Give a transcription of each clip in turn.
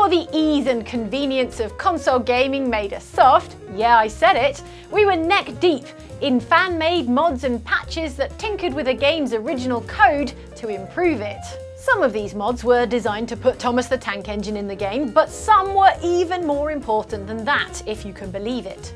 Before the ease and convenience of console gaming made us soft, yeah, I said it, we were neck deep in fan-made mods and patches that tinkered with a game's original code to improve it. Some of these mods were designed to put Thomas the Tank Engine in the game, but some were even more important than that, if you can believe it.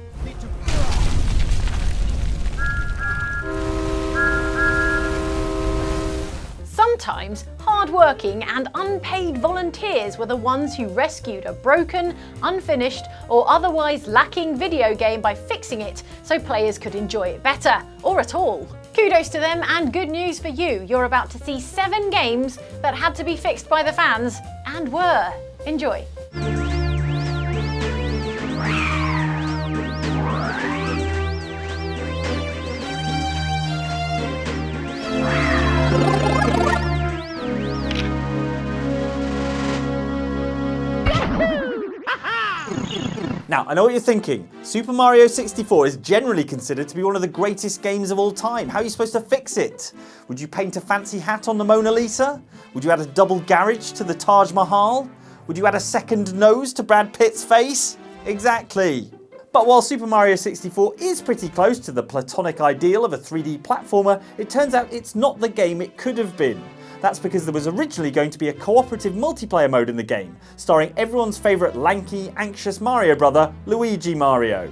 Sometimes, hardworking and unpaid volunteers were the ones who rescued a broken, unfinished, or otherwise lacking video game by fixing it so players could enjoy it better, or at all. Kudos to them, and good news for you, you're about to see 7 games that had to be fixed by the fans, and were. Enjoy. Now, I know what you're thinking. Super Mario 64 is generally considered to be one of the greatest games of all time. How are you supposed to fix it? Would you paint a fancy hat on the Mona Lisa? Would you add a double garage to the Taj Mahal? Would you add a second nose to Brad Pitt's face? Exactly. But while Super Mario 64 is pretty close to the platonic ideal of a 3D platformer, it turns out it's not the game it could have been. That's because there was originally going to be a cooperative multiplayer mode in the game, starring everyone's favourite lanky, anxious Mario brother, Luigi Mario.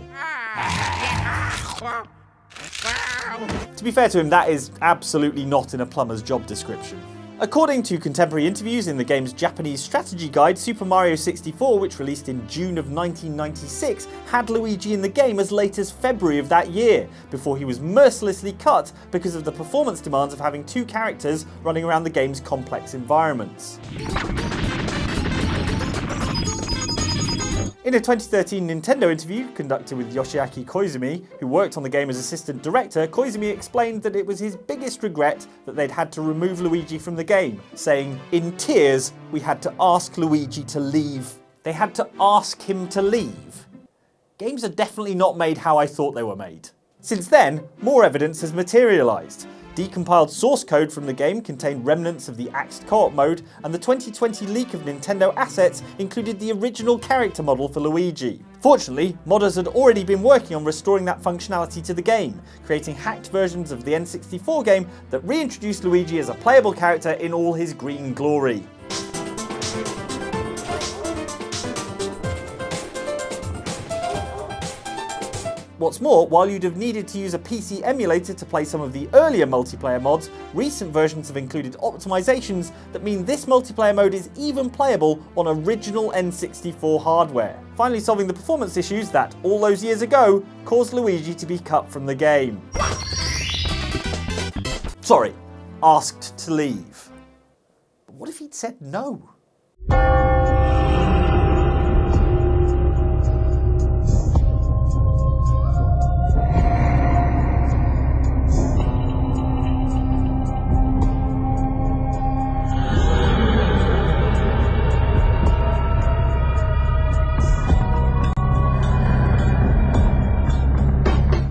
To be fair to him, that is absolutely not in a plumber's job description. According to contemporary interviews in the game's Japanese strategy guide, Super Mario 64, which released in June of 1996, had Luigi in the game as late as February of that year, before he was mercilessly cut because of the performance demands of having 2 characters running around the game's complex environments. In a 2013 Nintendo interview conducted with Yoshiaki Koizumi, who worked on the game as assistant director, Koizumi explained that it was his biggest regret that they'd had to remove Luigi from the game, saying, "In tears, we had to ask Luigi to leave." They had to ask him to leave. Games are definitely not made how I thought they were made. Since then, more evidence has materialised. Decompiled source code from the game contained remnants of the Axed Co-op mode, and the 2020 leak of Nintendo assets included the original character model for Luigi. Fortunately, modders had already been working on restoring that functionality to the game, creating hacked versions of the N64 game that reintroduced Luigi as a playable character in all his green glory. What's more, while you'd have needed to use a PC emulator to play some of the earlier multiplayer mods, recent versions have included optimizations that mean this multiplayer mode is even playable on original N64 hardware, finally solving the performance issues that, all those years ago, caused Luigi to be cut from the game. Sorry, asked to leave. But what if he'd said no?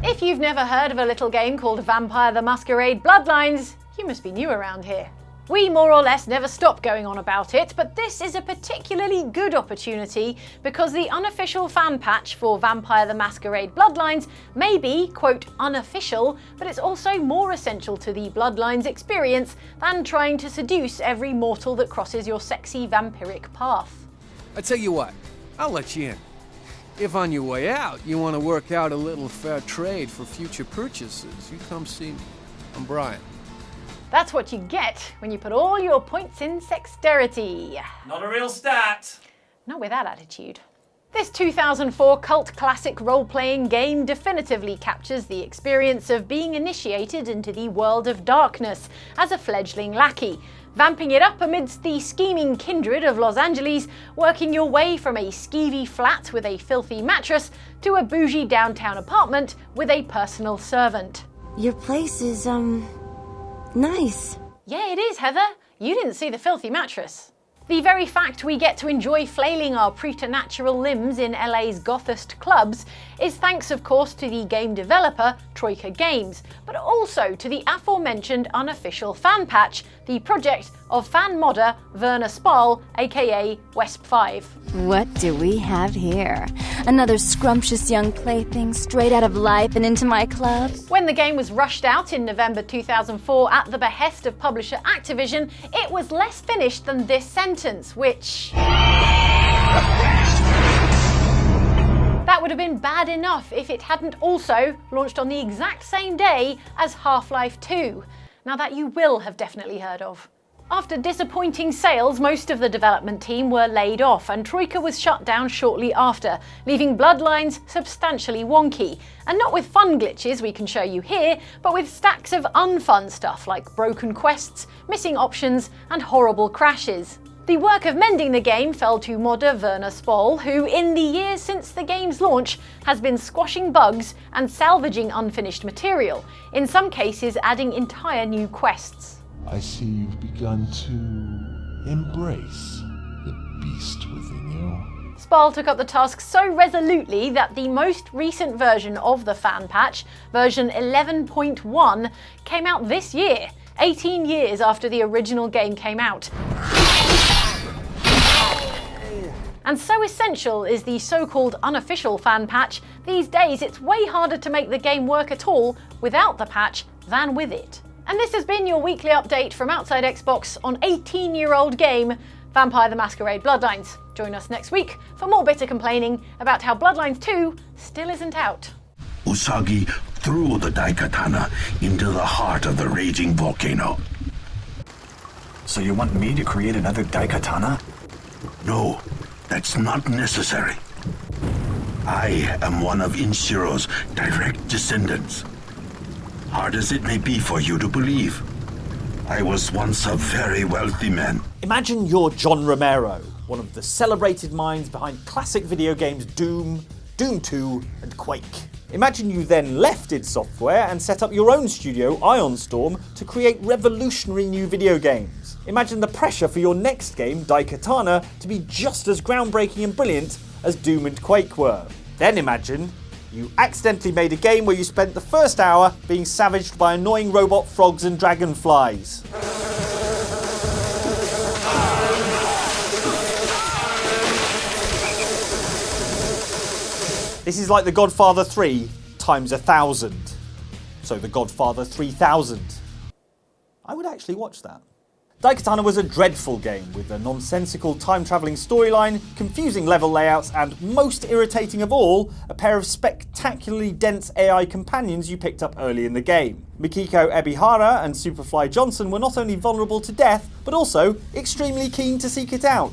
If you've never heard of a little game called Vampire the Masquerade Bloodlines, you must be new around here. We more or less never stop going on about it, but this is a particularly good opportunity because the unofficial fan patch for Vampire the Masquerade Bloodlines may be, quote, unofficial, but it's also more essential to the Bloodlines experience than trying to seduce every mortal that crosses your sexy vampiric path. I tell you what, I'll let you in. If on your way out you want to work out a little fair trade for future purchases, you come see me. I'm Brian. That's what you get when you put all your points in sexterity. Not a real stat. Not with that attitude. This 2004 cult classic role-playing game definitively captures the experience of being initiated into the world of darkness as a fledgling lackey, vamping it up amidst the scheming kindred of Los Angeles, working your way from a skeevy flat with a filthy mattress to a bougie downtown apartment with a personal servant. Your place is, nice. Yeah, it is, Heather. You didn't see the filthy mattress. The very fact we get to enjoy flailing our preternatural limbs in LA's gothest clubs is thanks, of course, to the game developer Troika Games, but also to the aforementioned unofficial fan patch, the project of fan modder Werner Spal, aka Wesp5. What do we have here? Another scrumptious young plaything straight out of life and into my club? When the game was rushed out in November 2004 at the behest of publisher Activision, it was less finished than this sentence, which... That would have been bad enough if it hadn't also launched on the exact same day as Half-Life 2. Now that you will have definitely heard of. After disappointing sales, most of the development team were laid off, and Troika was shut down shortly after, leaving Bloodlines substantially wonky. And not with fun glitches we can show you here, but with stacks of unfun stuff like broken quests, missing options, and horrible crashes. The work of mending the game fell to modder Werner Spal, who in the years since the game's launch has been squashing bugs and salvaging unfinished material, in some cases adding entire new quests. I see you've begun to embrace the beast within you. Spal took up the task so resolutely that the most recent version of the fan patch, version 11.1, came out this year, 18 years after the original game came out. And so essential is the so-called unofficial fan patch, these days it's way harder to make the game work at all without the patch than with it. And this has been your weekly update from Outside Xbox on 18-year-old game Vampire the Masquerade Bloodlines. Join us next week for more bitter complaining about how Bloodlines 2 still isn't out. Usagi threw the daikatana into the heart of the raging volcano. So you want me to create another daikatana? No, that's not necessary. I am one of Inshiro's direct descendants. Hard as it may be for you to believe, I was once a very wealthy man. Imagine you're John Romero, one of the celebrated minds behind classic video games Doom, Doom 2 and Quake. Imagine you then left id Software and set up your own studio, Ironstorm, to create revolutionary new video games. Imagine the pressure for your next game, Daikatana, to be just as groundbreaking and brilliant as Doom and Quake were. Then imagine you accidentally made a game where you spent the first hour being savaged by annoying robot frogs and dragonflies. This is like The Godfather 3 times 1,000. So The Godfather 3000. I would actually watch that. Daikatana was a dreadful game with a nonsensical time-travelling storyline, confusing level layouts, and most irritating of all, a pair of spectacularly dense AI companions you picked up early in the game. Mikiko Ebihara and Superfly Johnson were not only vulnerable to death, but also extremely keen to seek it out.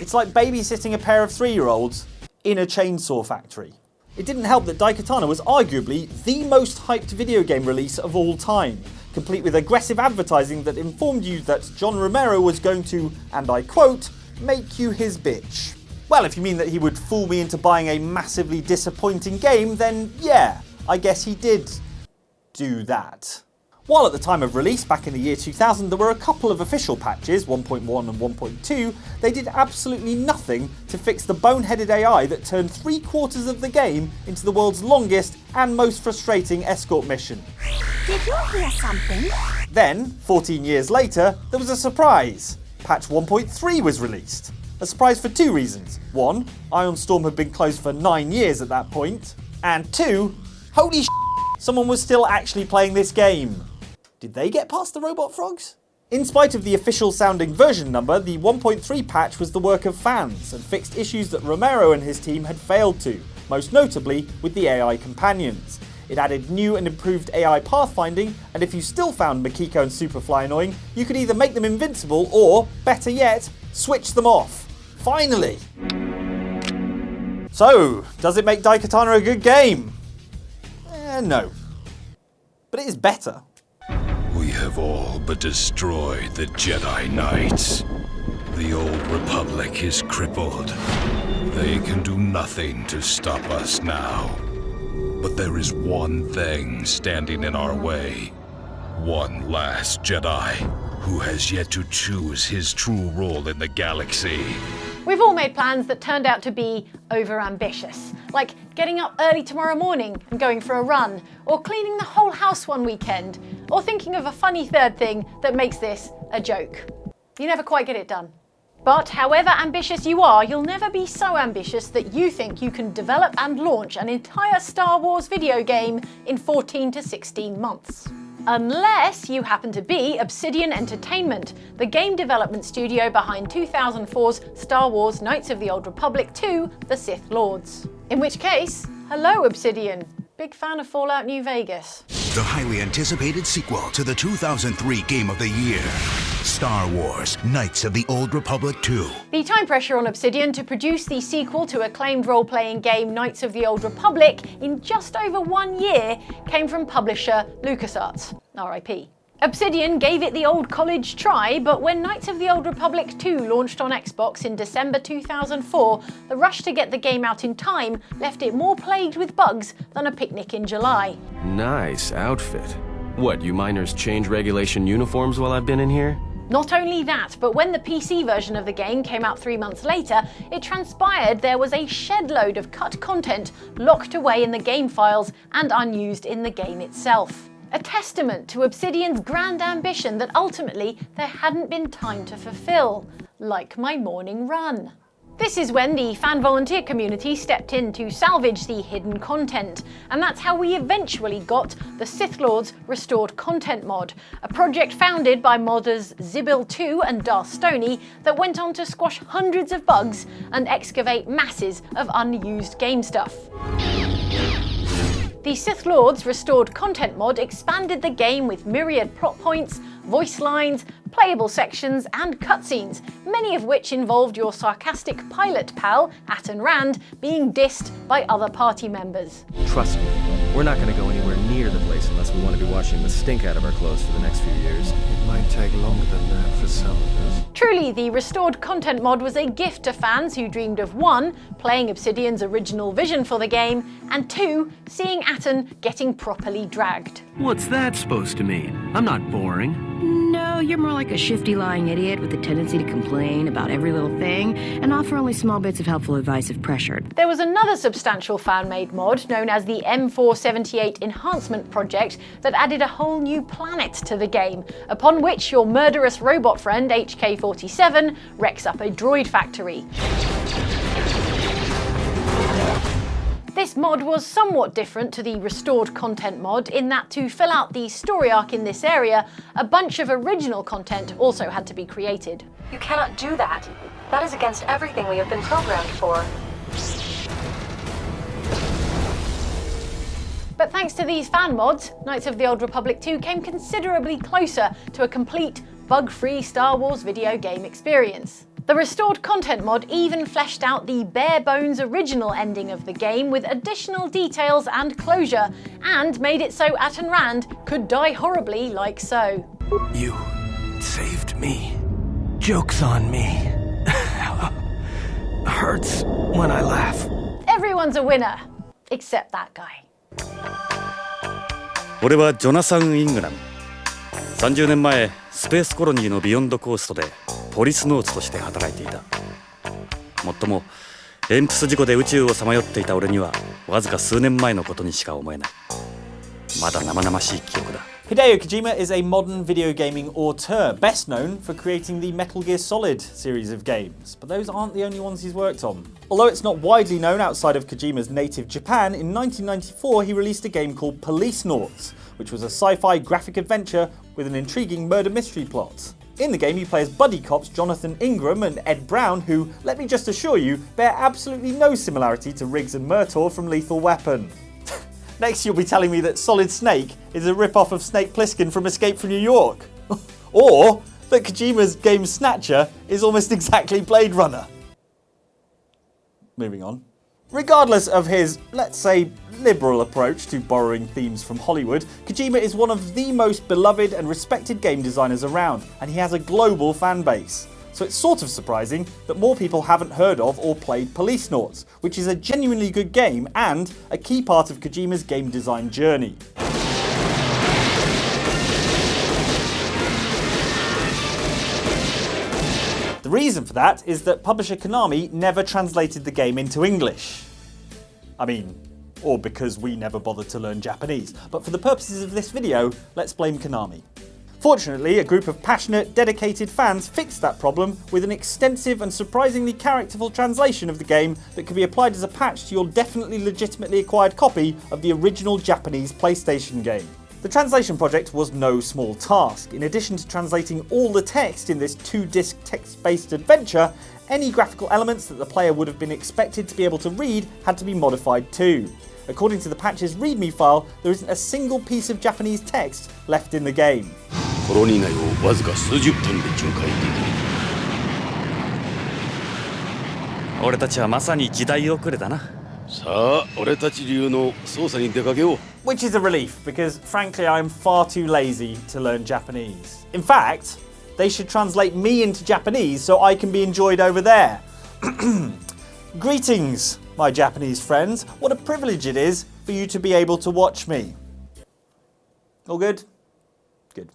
It's like babysitting a pair of 3-year-olds in a chainsaw factory. It didn't help that Daikatana was arguably the most hyped video game release of all time, complete with aggressive advertising that informed you that John Romero was going to, and I quote, make you his bitch. Well, if you mean that he would fool me into buying a massively disappointing game, then yeah, I guess he did do that. While at the time of release, back in the year 2000, there were a couple of official patches, 1.1 and 1.2, they did absolutely nothing to fix the boneheaded AI that turned 3/4 of the game into the world's longest and most frustrating escort mission. Did you hear something? Then, 14 years later, there was a surprise. Patch 1.3 was released. A surprise for two reasons. One, Ironstorm had been closed for 9 years at that point. And two, holy sh**, someone was still actually playing this game. Did they get past the robot frogs? In spite of the official sounding version number, the 1.3 patch was the work of fans and fixed issues that Romero and his team had failed to, most notably with the AI companions. It added new and improved AI pathfinding, and if you still found Mikiko and Superfly annoying, you could either make them invincible or, better yet, switch them off. Finally! So, does it make Daikatana a good game? No. But it is better. We have all but destroyed the Jedi Knights. The old Republic is crippled. They can do nothing to stop us now. But there is one thing standing in our way. One last Jedi who has yet to choose his true role in the galaxy. We've all made plans that turned out to be over-ambitious, like getting up early tomorrow morning and going for a run, or cleaning the whole house one weekend, or thinking of a funny third thing that makes this a joke. You never quite get it done. But however ambitious you are, you'll never be so ambitious that you think you can develop and launch an entire Star Wars video game in 14 to 16 months. Unless you happen to be Obsidian Entertainment, the game development studio behind 2004's Star Wars Knights of the Old Republic 2: The Sith Lords. In which case, hello Obsidian. Big fan of Fallout New Vegas. The highly anticipated sequel to the 2003 Game of the Year, Star Wars Knights of the Old Republic 2. The time pressure on Obsidian to produce the sequel to acclaimed role-playing game Knights of the Old Republic in just over 1 year came from publisher LucasArts, RIP. Obsidian gave it the old college try, but when Knights of the Old Republic 2 launched on Xbox in December 2004, the rush to get the game out in time left it more plagued with bugs than a picnic in July. Nice outfit. What, you miners change regulation uniforms while I've been in here? Not only that, but when the PC version of the game came out 3 months later, it transpired there was a shed load of cut content locked away in the game files and unused in the game itself. A testament to Obsidian's grand ambition that ultimately there hadn't been time to fulfill, like my morning run. This is when the fan volunteer community stepped in to salvage the hidden content, and that's how we eventually got the Sith Lords Restored Content mod, a project founded by modders Zibil2 and Darth Stoney that went on to squash hundreds of bugs and excavate masses of unused game stuff. The Sith Lords Restored Content mod expanded the game with myriad plot points, voice lines, playable sections and cutscenes, many of which involved your sarcastic pilot pal, Atan Rand, being dissed by other party members. Trust me, we're not going to go anywhere near the place unless we want to be washing the stink out of our clothes for the next few years. It might take longer than that for some of us. Truly, the Restored Content mod was a gift to fans who dreamed of 1, playing Obsidian's original vision for the game, and 2, seeing Atan getting properly dragged. What's that supposed to mean? I'm not boring. No, you're more like a shifty lying idiot with a tendency to complain about every little thing and offer only small bits of helpful advice if pressured. There was another substantial fan-made mod known as the M478 Enhancement Project that added a whole new planet to the game, upon which your murderous robot friend HK-47 wrecks up a droid factory. This mod was somewhat different to the Restored Content mod in that to fill out the story arc in this area, a bunch of original content also had to be created. You cannot do that. That is against everything we have been programmed for. But thanks to these fan mods, Knights of the Old Republic 2 came considerably closer to a complete, bug-free Star Wars video game experience. The Restored Content mod even fleshed out the bare-bones original ending of the game with additional details and closure, and made it so Atan Rand could die horribly like so. You saved me. Joke's on me. Hurts when I laugh. Everyone's a winner, except that guy. 俺はジョナサン・イングラム。30年前、スペースコロニーのビヨンドコーストでポリスノーツとして働いていた。もっとも、エンプス事故で宇宙をさまよっていた俺には、わずか数年前のことにしか思えない。まだ生々しい記憶だ。Hideo Kojima is a modern video gaming auteur, best known for creating the Metal Gear Solid series of games, but those aren't the only ones he's worked on. Although it's not widely known outside of Kojima's native Japan, in 1994 he released a game called Policenauts, which was a sci-fi graphic adventure with an intriguing murder mystery plot. In the game you play as buddy cops Jonathan Ingram and Ed Brown, who, let me just assure you, bear absolutely no similarity to Riggs and Murtaugh from Lethal Weapon. Next you'll be telling me that Solid Snake is a rip-off of Snake Plissken from Escape from New York. Or that Kojima's game Snatcher is almost exactly Blade Runner. Moving on. Regardless of his, let's say, liberal approach to borrowing themes from Hollywood, Kojima is one of the most beloved and respected game designers around, and he has a global fan base. So it's sort of surprising that more people haven't heard of or played Policenauts, which is a genuinely good game and a key part of Kojima's game design journey. The reason for that is that publisher Konami never translated the game into English. I mean, or because we never bothered to learn Japanese, but for the purposes of this video, let's blame Konami. Fortunately, a group of passionate, dedicated fans fixed that problem with an extensive and surprisingly characterful translation of the game that can be applied as a patch to your definitely legitimately acquired copy of the original Japanese PlayStation game. The translation project was no small task. In addition to translating all the text in this 2-disc text-based adventure, any graphical elements that the player would have been expected to be able to read had to be modified too. According to the patch's README file, there isn't a single piece of Japanese text left in the game. コロニー内をわずか数十分で巡回できる。俺たちはまさに時代遅れだな。さあ、俺たち流の捜査に出かけよう。Which is a relief, because frankly I'm far too lazy to learn Japanese. In fact, they should translate me into Japanese so I can be enjoyed over there. Greetings, my Japanese friends. What a privilege it is for you to be able to watch me. All good? Good.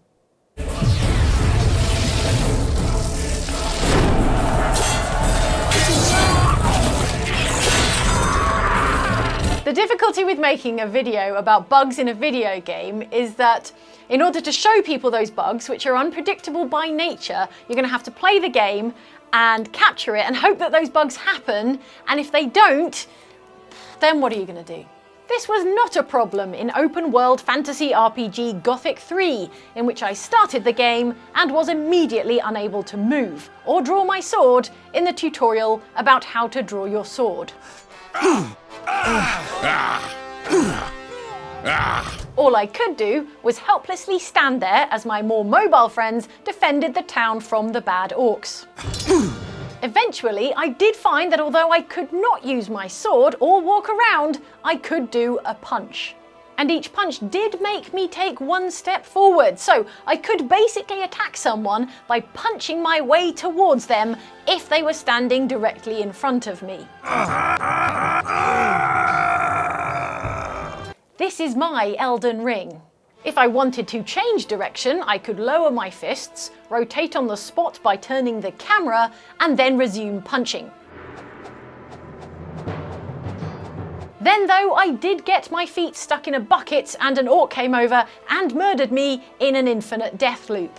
The difficulty with making a video about bugs in a video game is that in order to show people those bugs, which are unpredictable by nature, you're going to have to play the game and capture it and hope that those bugs happen, and if they don't, then what are you going to do? This was not a problem in open-world fantasy RPG Gothic 3, in which I started the game and was immediately unable to move or draw my sword in the tutorial about how to draw your sword. All I could do was helplessly stand there as my more mobile friends defended the town from the bad orcs. Eventually, I did find that although I could not use my sword or walk around, I could do a punch. And each punch did make me take one step forward, so I could basically attack someone by punching my way towards them if they were standing directly in front of me. This is my Elden Ring. If I wanted to change direction, I could lower my fists, rotate on the spot by turning the camera, and then resume punching. Then though, I did get my feet stuck in a bucket and an orc came over and murdered me in an infinite death loop.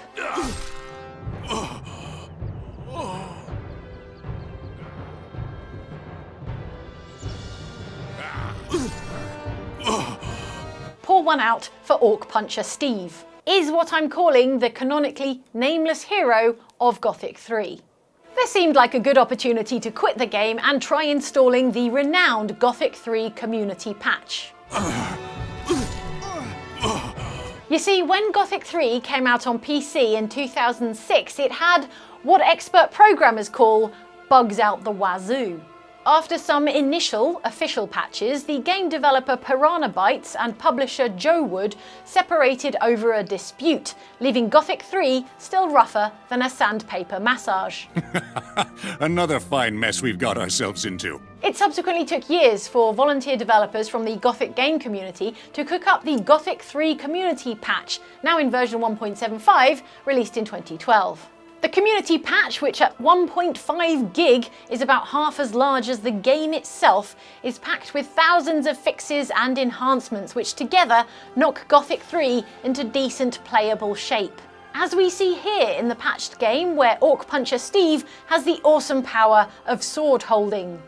Pour one out for Orc Puncher Steve, is what I'm calling the canonically nameless hero of Gothic 3. This seemed like a good opportunity to quit the game and try installing the renowned Gothic 3 community patch. You see, when Gothic 3 came out on PC in 2006, it had what expert programmers call bugs out the wazoo. After some initial official patches, the game developer Piranha Bytes and publisher Joe Wood separated over a dispute, leaving Gothic 3 still rougher than a sandpaper massage. Another fine mess we've got ourselves into. It subsequently took years for volunteer developers from the Gothic game community to cook up the Gothic 3 community patch, now in version 1.75, released in 2012. The community patch, which at 1.5 gig is about half as large as the game itself, is packed with thousands of fixes and enhancements which together knock Gothic 3 into decent playable shape. As we see here in the patched game, where Orc Puncher Steve has the awesome power of sword holding.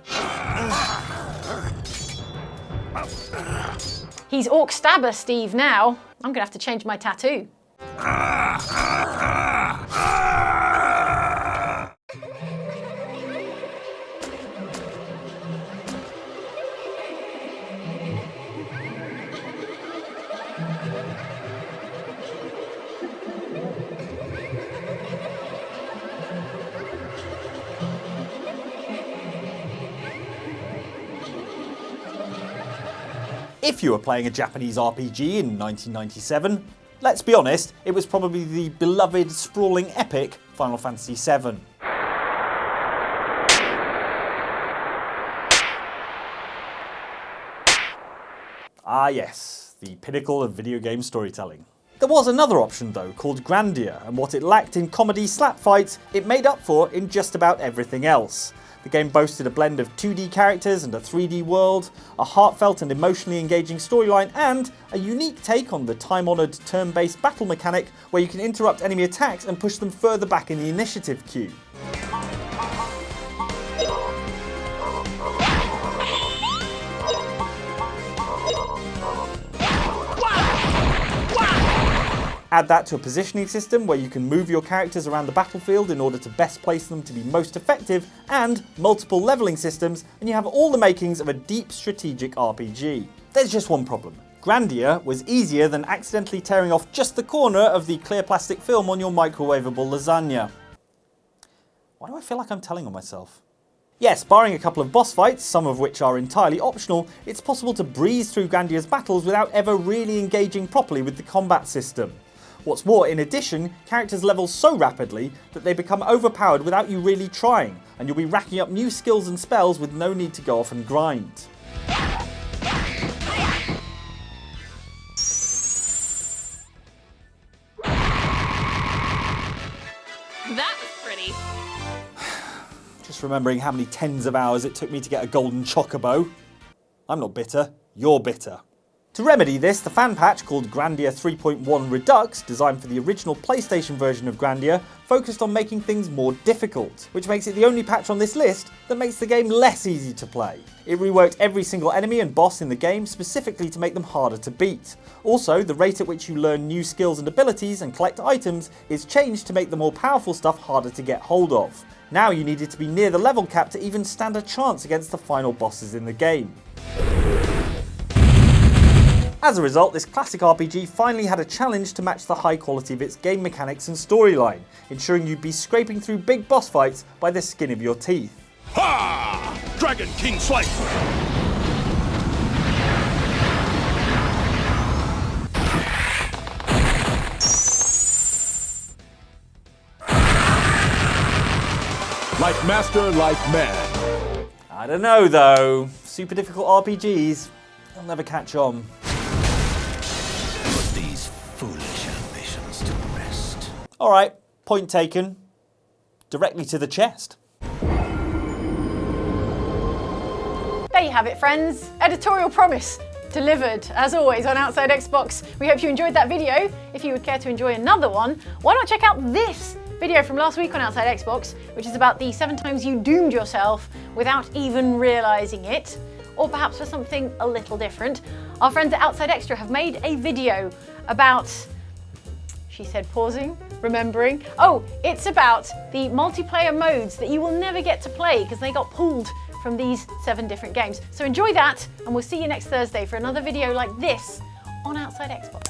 He's Orc Stabber Steve now. I'm gonna have to change my tattoo. If you were playing a Japanese RPG in 1997, let's be honest, it was probably the beloved sprawling epic Final Fantasy VII. Ah yes, the pinnacle of video game storytelling. There was another option though, called Grandia, and what it lacked in comedy slap fights, it made up for in just about everything else. The game boasted a blend of 2D characters and a 3D world, a heartfelt and emotionally engaging storyline, and a unique take on the time-honoured turn-based battle mechanic where you can interrupt enemy attacks and push them further back in the initiative queue. Add that to a positioning system where you can move your characters around the battlefield in order to best place them to be most effective, and multiple levelling systems, and you have all the makings of a deep strategic RPG. There's just one problem. Grandia was easier than accidentally tearing off just the corner of the clear plastic film on your microwavable lasagna. Why do I feel like I'm telling on myself? Yes, barring a couple of boss fights, some of which are entirely optional, it's possible to breeze through Grandia's battles without ever really engaging properly with the combat system. What's more, in addition, characters level so rapidly that they become overpowered without you really trying, and you'll be racking up new skills and spells with no need to go off and grind. That was pretty. Just remembering how many tens of hours it took me to get a golden chocobo. I'm not bitter, you're bitter. To remedy this, the fan patch called Grandia 3.1 Redux, designed for the original PlayStation version of Grandia, focused on making things more difficult, which makes it the only patch on this list that makes the game less easy to play. It reworked every single enemy and boss in the game specifically to make them harder to beat. Also, the rate at which you learn new skills and abilities and collect items is changed to make the more powerful stuff harder to get hold of. Now you needed to be near the level cap to even stand a chance against the final bosses in the game. As a result, this classic RPG finally had a challenge to match the high quality of its game mechanics and storyline, ensuring you'd be scraping through big boss fights by the skin of your teeth. Ha! Dragon King Slice! Like master, like man. I don't know though. Super difficult RPGs, they'll never catch on. Put these foolish ambitions to rest. Alright, point taken. Directly to the chest. There you have it, friends. Editorial promise delivered, as always, on Outside Xbox. We hope you enjoyed that video. If you would care to enjoy another one, why not check out this video from last week on Outside Xbox, which is about the 7 times you doomed yourself without even realising it. Or perhaps for something a little different. Our friends at Outside Extra have made a video about, she said pausing, remembering. Oh, it's about the multiplayer modes that you will never get to play because they got pulled from these 7 different games. So enjoy that, and we'll see you next Thursday for another video like this on Outside Xbox.